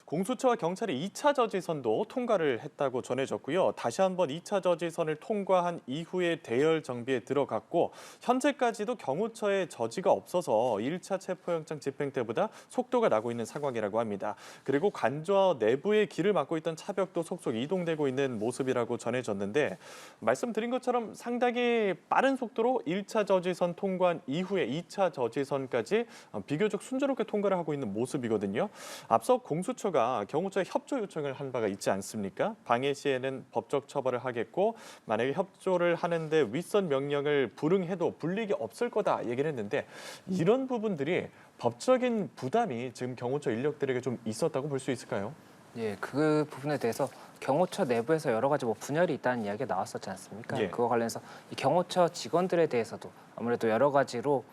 공수처와 경찰이 2차 저지선도 통과를 했다고 전해졌고요. 다시 한번 2차 저지선을 통과한 이후에 대열 정비에 들어갔고 현재까지도 경호처에 저지가 없어서 1차 체포영장 집행 때보다 속도가 나고 있는 상황이라고 합니다. 그리고 관저 내부의 길을 막고 있던 차벽도 속속 이동되고 있는 모습이라고 전해졌는데 말씀드린 것처럼 상당히 빠른 속도로 1차 저지선 통과한 이후에 2차 저지선까지 비교적 순조롭게 통과를 하고 있는 모습이거든요. 앞서 공수처가 경호처에 협조 요청을 한 바가 있지 않습니까? 방해 시에는 법적 처벌을 하겠고 만약에 협조를 하는데 윗선 명령을 불응해도 불이익이 없을 거다 얘기를 했는데 이런 부분들이 법적인 부담이 지금 경호처 인력들에게 좀 있었다고 볼 수 있을까요? 예, 그 부분에 대해서 경호처 내부에서 여러 가지 분열이 있다는 이야기가 나왔었지 않습니까? 예. 그거 관련해서 이 경호처 직원들에 대해서도 아무래도 여러 가지로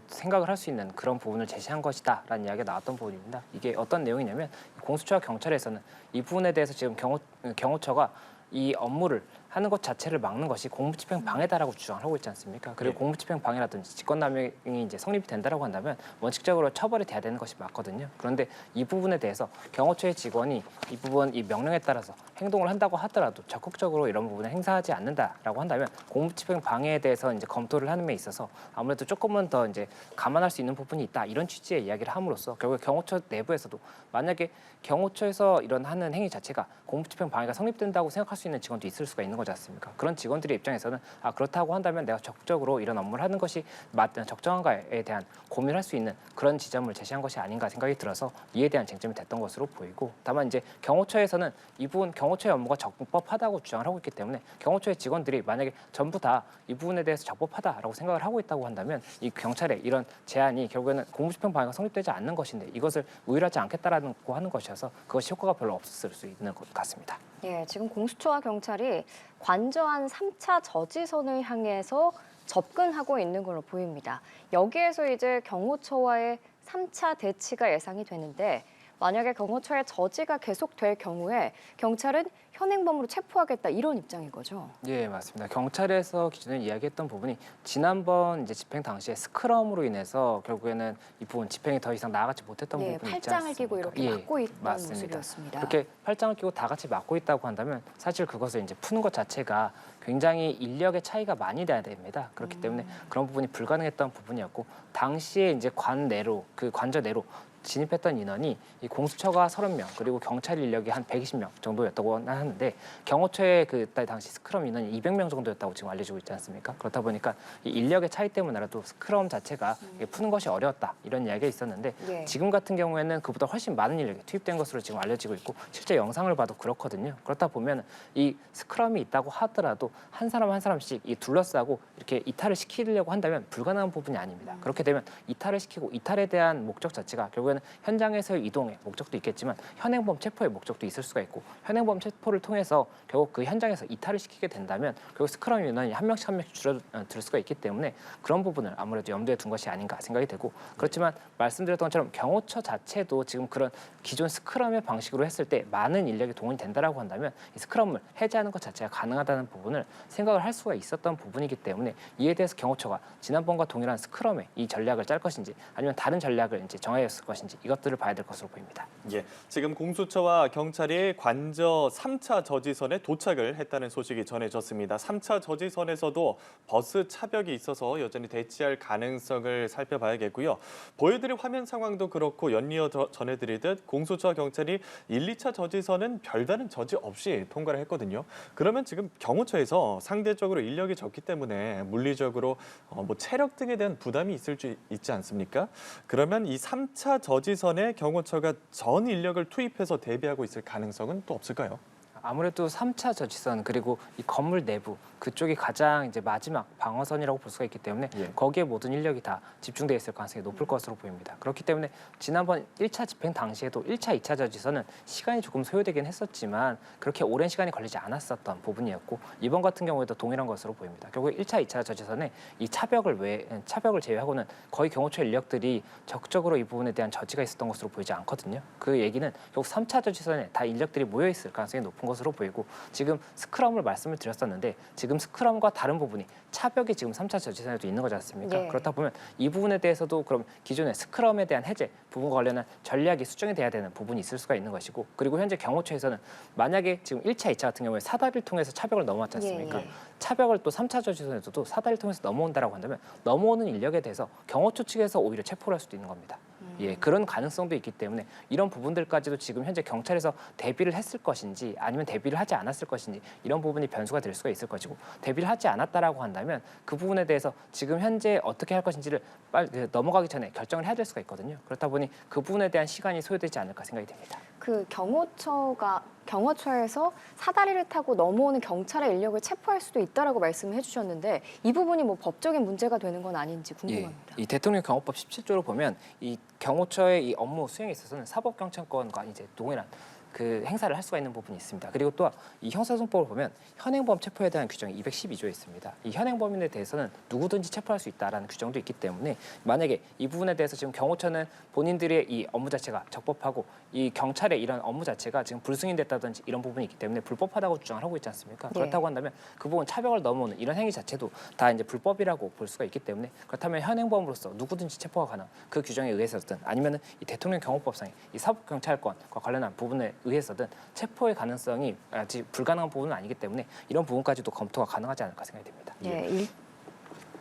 생각을 할 수 있는 그런 부분을 제시한 것이다라는 이야기가 나왔던 부분입니다. 이게 어떤 내용이냐면 공수처와 경찰에서는 이 부분에 대해서 지금 경호처가 이 업무를 하는 것 자체를 막는 것이 공무집행 방해다라고 주장을 하고 있지 않습니까? 그리고 예. 공무집행 방해라든지 직권남용이 이제 성립이 된다라고 한다면 원칙적으로 처벌이 돼야 되는 것이 맞거든요. 그런데 이 부분에 대해서 경호처의 직원이 이 명령에 따라서 행동을 한다고 하더라도 적극적으로 이런 부분을 행사하지 않는다라고 한다면 공무집행 방해에 대해서 이제 검토를 하는 데 있어서 아무래도 조금은 더 이제 감안할 수 있는 부분이 있다 이런 취지의 이야기를 함으로써 결국 경호처 내부에서도 만약에 경호처에서 이런 하는 행위 자체가 공무집행 방해가 성립된다고 생각할 수 있는 직원도 있을 수가 있는 거지 않습니까? 그런 직원들의 입장에서는 그렇다고 한다면 내가 적극적으로 이런 업무를 하는 것이 적정한가에 대한 고민을 할 수 있는 그런 지점을 제시한 것이 아닌가 생각이 들어서 이에 대한 쟁점이 됐던 것으로 보이고 다만 이제 경호처에서는 이 부분 경호처의 업무가 적법하다고 주장을 하고 있기 때문에 경호처의 직원들이 만약에 전부 다 이 부분에 대해서 적법하다라고 생각을 하고 있다고 한다면 이 경찰의 이런 제안이 결국에는 공무집행 방해가 성립되지 않는 것인데 이것을 우일하지 않겠다라고 하는 것이어서 그것이 효과가 별로 없을 수 있는 것 같습니다. 예, 지금 공수처와 경찰이 관저한 3차 저지선을 향해서 접근하고 있는 걸로 보입니다. 여기에서 이제 경호처와의 3차 대치가 예상이 되는데 만약에 경호처의 저지가 계속될 경우에 경찰은 현행범으로 체포하겠다 이런 입장인 거죠. 예, 맞습니다. 경찰에서 기존에 이야기했던 부분이 지난번 이제 집행 당시에 스크럼으로 인해서 결국에는 이 부분 집행이 더 이상 나아가지 못했던 예, 부분이 있지 팔짱을 끼고 않습니까? 이렇게 막고 있던 맞습니다. 모습이었습니다. 그렇게 팔짱을 끼고 다 같이 막고 있다고 한다면 사실 그것을 이제 푸는 것 자체가 굉장히 인력의 차이가 많이 나야 됩니다. 그렇기 때문에 그런 부분이 불가능했던 부분이었고 당시에 이제 관저 내로 진입했던 인원이 이 공수처가 30명 그리고 경찰 인력이 한 120명 정도였다고 하는데 경호처의 그때 당시 스크럼 인원이 200명 정도였다고 지금 알려지고 있지 않습니까? 그렇다 보니까 이 인력의 차이 때문에라도 스크럼 자체가 푸는 것이 어려웠다 이런 이야기가 있었는데 예. 지금 같은 경우에는 그보다 훨씬 많은 인력이 투입된 것으로 지금 알려지고 있고 실제 영상을 봐도 그렇거든요. 그렇다 보면 이 스크럼이 있다고 하더라도 한 사람 한 사람씩 이 둘러싸고 이렇게 이탈을 시키려고 한다면 불가능한 부분이 아닙니다. 그렇게 되면 이탈을 시키고 이탈에 대한 목적 자체가 결국에는 현장에서의 이동의 목적도 있겠지만 현행범 체포의 목적도 있을 수가 있고 현행범 체포를 통해서 결국 그 현장에서 이탈을 시키게 된다면 결국 스크럼 인원이 한 명씩 한 명씩 줄어들 수가 있기 때문에 그런 부분을 아무래도 염두에 둔 것이 아닌가 생각이 되고 그렇지만 말씀드렸던 것처럼 경호처 자체도 지금 그런 기존 스크럼의 방식으로 했을 때 많은 인력이 동원이 된다라고 한다면 이 스크럼을 해제하는 것 자체가 가능하다는 부분을 생각을 할 수가 있었던 부분이기 때문에 이에 대해서 경호처가 지난번과 동일한 스크럼의 이 전략을 짤 것인지 아니면 다른 전략을 이제 정하였을 것인지 이것들을 봐야 될 것으로 보입니다. 예, 지금 공수처와 경찰이 관저 3차 저지선에 도착을 했다는 소식이 전해졌습니다. 3차 저지선에서도 버스 차벽이 있어서 여전히 대치할 가능성을 살펴봐야겠고요. 보여드릴 화면 상황도 그렇고 연이어 전해드리듯 공수처와 경찰이 1, 2차 저지선은 별다른 저지 없이 통과를 했거든요. 그러면 지금 경호처에서 상대적으로 인력이 적기 때문에 물리적으로 체력 등에 대한 부담이 있지 않습니까? 그러면 이 3차 저지선에 경호처가 전 인력을 투입해서 대비하고 있을 가능성은 또 없을까요? 아무래도 3차 저지선 그리고 이 건물 내부 그쪽이 가장 이제 마지막 방어선이라고 볼 수가 있기 때문에 예. 거기에 모든 인력이 다 집중돼 있을 가능성이 높을 것으로 보입니다. 그렇기 때문에 지난번 1차 집행 당시에도 1차, 2차 저지선은 시간이 조금 소요되긴 했었지만 그렇게 오랜 시간이 걸리지 않았었던 부분이었고 이번 같은 경우에도 동일한 것으로 보입니다. 결국 1차, 2차 저지선에 이 차벽을 제외하고는 거의 경호처 인력들이 적극적으로 이 부분에 대한 저지가 있었던 것으로 보이지 않거든요. 그 얘기는 결국 3차 저지선에 다 인력들이 모여 있을 가능성이 높은 것으로 것으로 보이고 지금 스크럼을 말씀을 드렸었는데 지금 스크럼과 다른 부분이 차벽이 지금 3차 저지선에도 있는 거지 않습니까? 예. 그렇다 보면 이 부분에 대해서도 그럼 기존의 스크럼에 대한 해제 부분과 관련한 전략이 수정이 돼야 되는 부분이 있을 수가 있는 것이고 그리고 현재 경호처에서는 만약에 지금 1차, 2차 같은 경우에 사다리를 통해서 차벽을 넘어왔지 않습니까? 예, 예. 차벽을 또 3차 저지선에서도 사다리를 통해서 넘어온다라고 한다면 넘어오는 인력에 대해서 경호처 측에서 오히려 체포를 할 수도 있는 겁니다. 예, 그런 가능성도 있기 때문에 이런 부분들까지도 지금 현재 경찰에서 대비를 했을 것인지 아니면 대비를 하지 않았을 것인지 이런 부분이 변수가 될 수가 있을 것이고 대비를 하지 않았다라고 한다면 그 부분에 대해서 지금 현재 어떻게 할 것인지를 빨리 넘어가기 전에 결정을 해야 될 수가 있거든요. 그렇다 보니 그 부분에 대한 시간이 소요되지 않을까 생각이 됩니다. 그 경호처에서 사다리를 타고 넘어오는 경찰의 인력을 체포할 수도 있다라고 말씀을 해주셨는데 이 부분이 뭐 법적인 문제가 되는 건 아닌지 궁금합니다. 이 대통령 경호법 17조를 보면 이 경호처의 이 업무 수행에 있어서는 사법경찰권과 이제 동일한 그 행사를 할 수가 있는 부분이 있습니다. 그리고 또 이 형사소송법을 보면 현행범 체포에 대한 규정이 212조에 있습니다. 이 현행범인에 대해서는 누구든지 체포할 수 있다라는 규정도 있기 때문에 만약에 이 부분에 대해서 지금 경호처는 본인들의 이 업무 자체가 적법하고 이 경찰의 이런 업무 자체가 지금 불승인됐다든지 이런 부분이 있기 때문에 불법하다고 주장을 하고 있지 않습니까? 네. 그렇다고 한다면 그 부분 차벽을 넘어오는 이런 행위 자체도 다 이제 불법이라고 볼 수가 있기 때문에 그렇다면 현행범으로서 누구든지 체포가 가능 그 규정에 의해서든 아니면은 이 대통령 경호법상의 이 사법경찰권과 관련한 부분에 의해서든 체포의 가능성이 아직 불가능한 부분은 아니기 때문에 이런 부분까지도 검토가 가능하지 않을까 생각이 됩니다. 예,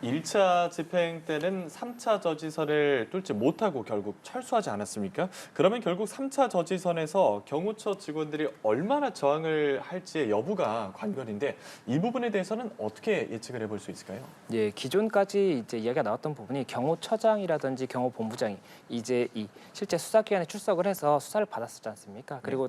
1차 집행 때는 3차 저지선을 뚫지 못하고 결국 철수하지 않았습니까? 그러면 결국 3차 저지선에서 경호처 직원들이 얼마나 저항을 할지의 여부가 관건인데 이 부분에 대해서는 어떻게 예측을 해볼 수 있을까요? 예, 기존까지 이제 이야기가 나왔던 부분이 경호처장이라든지 경호본부장이 이제 이 실제 수사기관에 출석을 해서 수사를 받았었지 않습니까? 그리고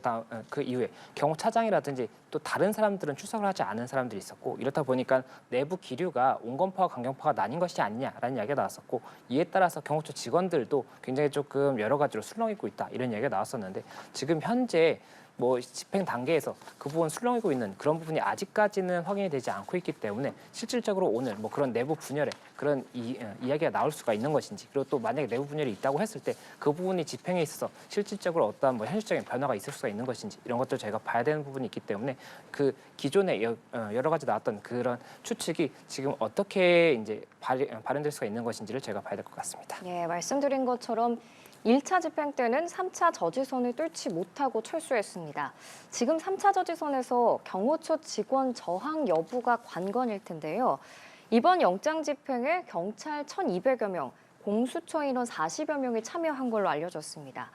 그 이후에 경호차장이라든지 또 다른 사람들은 출석을 하지 않은 사람들이 있었고 이렇다 보니까 내부 기류가 온건파와 강경파가 나뉜 것이 아니냐라는 이야기가 나왔었고 이에 따라서 경호처 직원들도 굉장히 조금 여러 가지로 술렁이고 있다 이런 이야기가 나왔었는데 지금 현재 뭐 집행 단계에서 그 부분 술렁이고 있는 그런 부분이 아직까지는 확인이 되지 않고 있기 때문에 실질적으로 오늘 뭐 그런 내부 분열에 그런 이야기가 나올 수가 있는 것인지 그리고 또 만약에 내부 분열이 있다고 했을 때 그 부분이 집행에 있어서 실질적으로 어떠한 뭐 현실적인 변화가 있을 수가 있는 것인지 이런 것들 저희가 봐야 되는 부분이 있기 때문에 그 기존에 여러 가지 나왔던 그런 추측이 지금 어떻게 이제 발현될 수가 있는 것인지를 저희가 봐야 될 것 같습니다. 예, 말씀드린 것처럼 1차 집행 때는 3차 저지선을 뚫지 못하고 철수했습니다. 지금 3차 저지선에서 경호처 직원 저항 여부가 관건일 텐데요. 이번 영장 집행에 경찰 1,200여 명, 공수처 인원 40여 명이 참여한 걸로 알려졌습니다.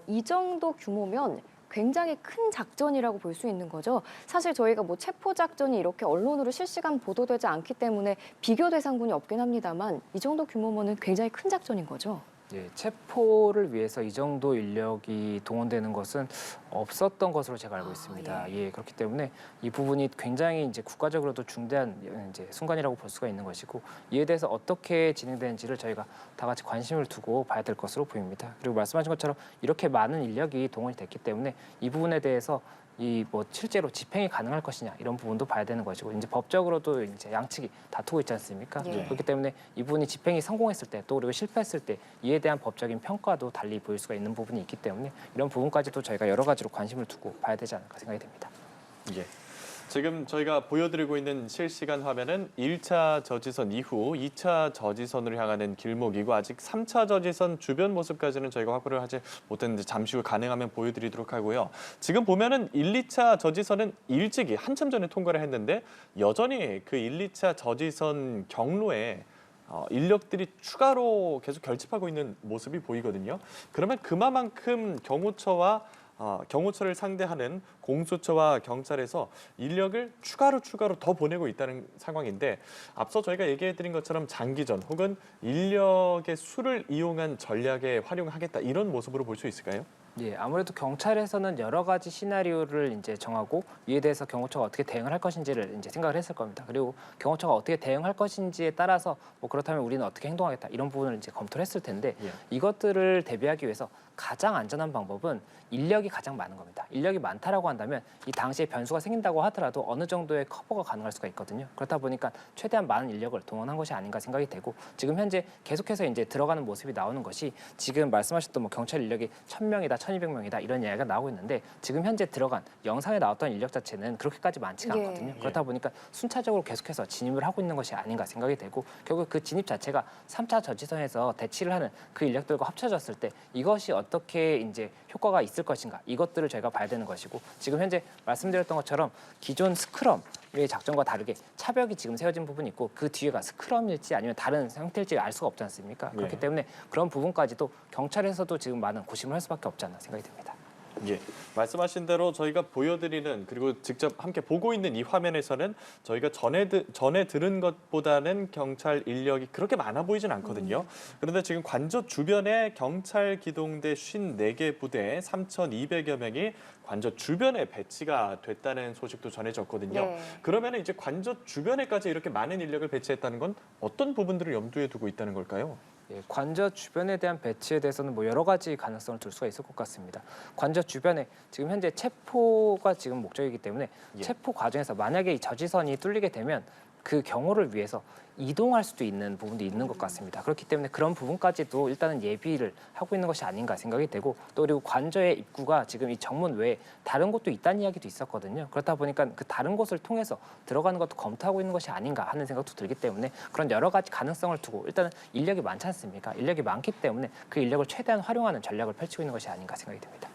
이 정도 규모면 굉장히 큰 작전이라고 볼 수 있는 거죠. 사실 저희가 뭐 체포 작전이 이렇게 언론으로 실시간 보도되지 않기 때문에 비교 대상군이 없긴 합니다만 이 정도 규모면은 굉장히 큰 작전인 거죠. 예, 체포를 위해서 이 정도 인력이 동원되는 것은 없었던 것으로 제가 알고 있습니다. 예, 그렇기 때문에 이 부분이 굉장히 이제 국가적으로도 중대한 이제 순간이라고 볼 수가 있는 것이고 이에 대해서 어떻게 진행되는지를 저희가 다 같이 관심을 두고 봐야 될 것으로 보입니다. 그리고 말씀하신 것처럼 이렇게 많은 인력이 동원이 됐기 때문에 이 부분에 대해서 이 뭐 실제로 집행이 가능할 것이냐 이런 부분도 봐야 되는 것이고 이제 법적으로도 이제 양측이 다투고 있지 않습니까? 예. 그렇기 때문에 이 부분이 집행이 성공했을 때 또 그리고 실패했을 때 이에 대한 법적인 평가도 달리 보일 수가 있는 부분이 있기 때문에 이런 부분까지도 저희가 여러 가지로 관심을 두고 봐야 되지 않을까 생각이 됩니다. 예. 지금 저희가 보여드리고 있는 실시간 화면은 1차 저지선 이후 2차 저지선으로 향하는 길목이고 아직 3차 저지선 주변 모습까지는 저희가 확보를 하지 못했는데 잠시 후 가능하면 보여드리도록 하고요. 지금 보면은 1, 2차 저지선은 일찍이 한참 전에 통과를 했는데 여전히 그 1, 2차 저지선 경로에 인력들이 추가로 계속 결집하고 있는 모습이 보이거든요. 그러면 그만큼 경호처를 상대하는 공수처와 경찰에서 인력을 추가로 더 보내고 있다는 상황인데 앞서 저희가 얘기해드린 것처럼 장기전 혹은 인력의 수를 이용한 전략에 활용하겠다 이런 모습으로 볼 수 있을까요? 예, 아무래도 경찰에서는 여러 가지 시나리오를 이제 정하고 이에 대해서 경호처가 어떻게 대응을 할 것인지를 이제 생각을 했을 겁니다. 그리고 경호처가 어떻게 대응할 것인지에 따라서 뭐 그렇다면 우리는 어떻게 행동하겠다 이런 부분을 이제 검토를 했을 텐데 예. 이것들을 대비하기 위해서 가장 안전한 방법은 인력이 가장 많은 겁니다. 인력이 많다라고 한다면 이 당시에 변수가 생긴다고 하더라도 어느 정도의 커버가 가능할 수가 있거든요. 그렇다 보니까 최대한 많은 인력을 동원한 것이 아닌가 생각이 되고 지금 현재 계속해서 이제 들어가는 모습이 나오는 것이 지금 말씀하셨던 뭐 경찰 인력이 1,000명이다, 1,200명이다 이런 이야기가 나오고 있는데 지금 현재 들어간 영상에 나왔던 인력 자체는 그렇게까지 많지가 예. 않거든요. 그렇다 보니까 순차적으로 계속해서 진입을 하고 있는 것이 아닌가 생각이 되고 결국 그 진입 자체가 3차 저지선에서 대치를 하는 그 인력들과 합쳐졌을 때 이것이 어떻게 이제 효과가 있을 것인가 이것들을 저희가 봐야 되는 것이고 지금 현재 말씀드렸던 것처럼 기존 스크럼의 작전과 다르게 차벽이 지금 세워진 부분이 있고 그 뒤에가 스크럼일지 아니면 다른 형태일지 알 수가 없지 않습니까? 그렇기 네. 때문에 그런 부분까지도 경찰에서도 지금 많은 고심을 할 수밖에 없지 않나 생각이 듭니다. 예, 말씀하신 대로 저희가 보여드리는 그리고 직접 함께 보고 있는 이 화면에서는 저희가 전에 들은 것보다는 경찰 인력이 그렇게 많아 보이진 않거든요. 그런데 지금 관저 주변에 경찰 기동대 54개 부대 3,200여 명이 관저 주변에 배치가 됐다는 소식도 전해졌거든요. 네. 그러면 이제 관저 주변에까지 이렇게 많은 인력을 배치했다는 건 어떤 부분들을 염두에 두고 있다는 걸까요? 예, 관저 주변에 대한 배치에 대해서는 뭐 여러 가지 가능성을 둘 수가 있을 것 같습니다. 관저 주변에 지금 현재 체포가 지금 목적이기 때문에 예. 체포 과정에서 만약에 이 저지선이 뚫리게 되면 그 경호를 위해서 이동할 수도 있는 부분도 있는 것 같습니다. 그렇기 때문에 그런 부분까지도 일단은 예비를 하고 있는 것이 아닌가 생각이 되고 또 그리고 관저의 입구가 지금 이 정문 외에 다른 곳도 있다는 이야기도 있었거든요. 그렇다 보니까 그 다른 곳을 통해서 들어가는 것도 검토하고 있는 것이 아닌가 하는 생각도 들기 때문에 그런 여러 가지 가능성을 두고 일단은 인력이 많지 않습니까? 인력이 많기 때문에 그 인력을 최대한 활용하는 전략을 펼치고 있는 것이 아닌가 생각이 듭니다.